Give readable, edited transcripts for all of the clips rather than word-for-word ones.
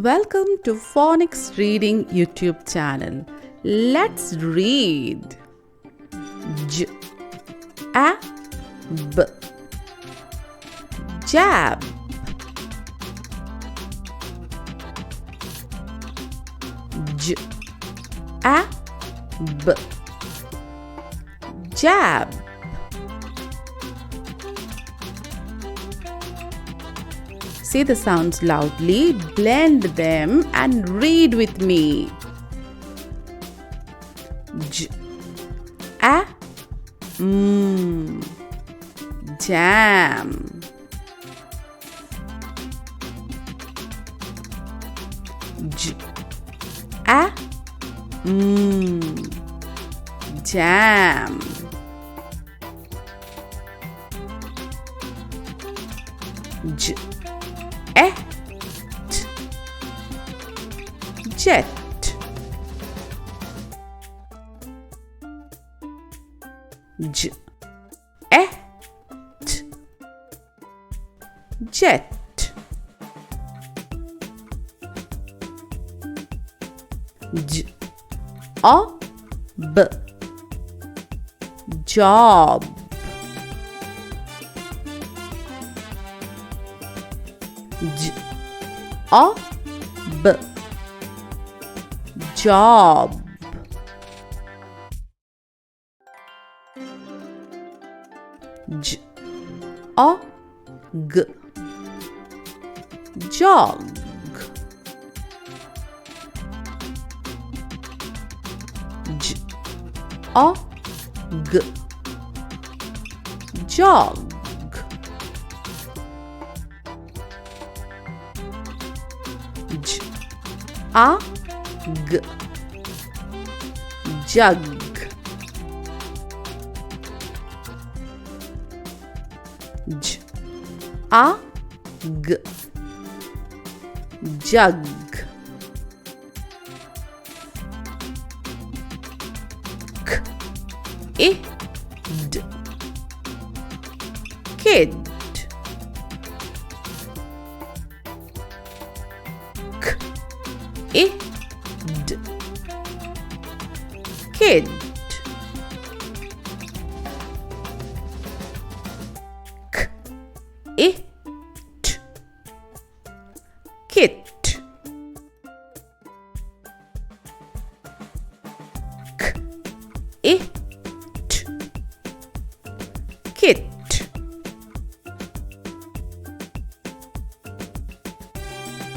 Welcome to Phonics Reading YouTube Channel. Let's read. J A B Jab. J A B Jab. Say the sounds loudly, blend them and read with me. J A Jam. J A Jam. J E T Jet. J E T Jet. J O B Job. J O B Job. J O G Jog. J O G Jog. J A G Jug. J A G Jug. K I D Kid. K I D Kid. K I T Kit. K I T Kit.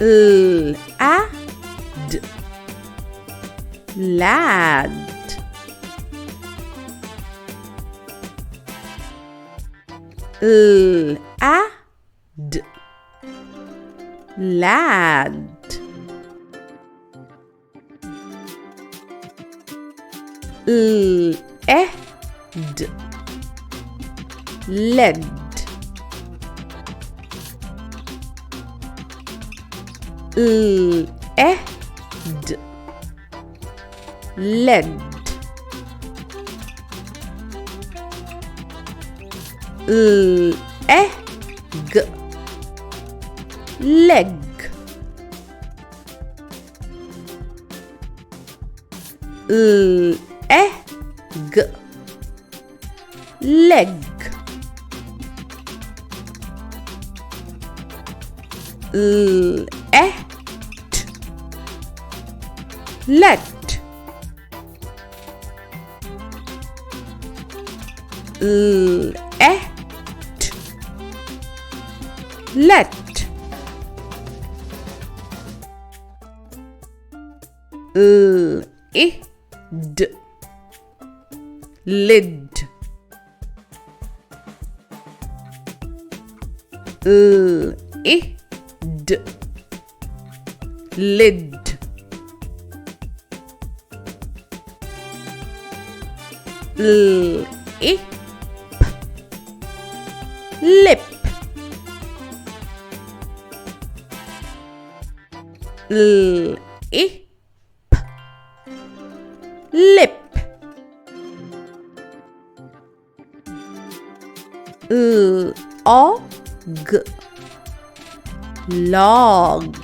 L A D Lad. L A D Lad. L E D Led. L E D Led. L E G Leg. L E G Leg. L E T Let. L E T Let. L I D Lid. L I D Lid. L I P Lip. L I P Lip. L O G Log.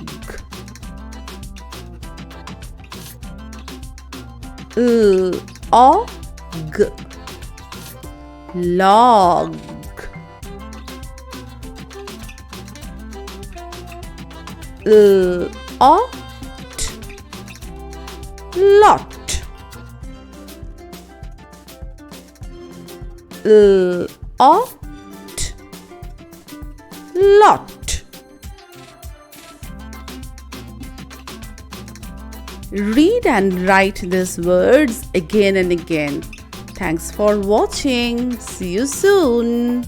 og, log, ot, lot, ot, lot. Read and write these words again and again. Thanks for watching. See you soon.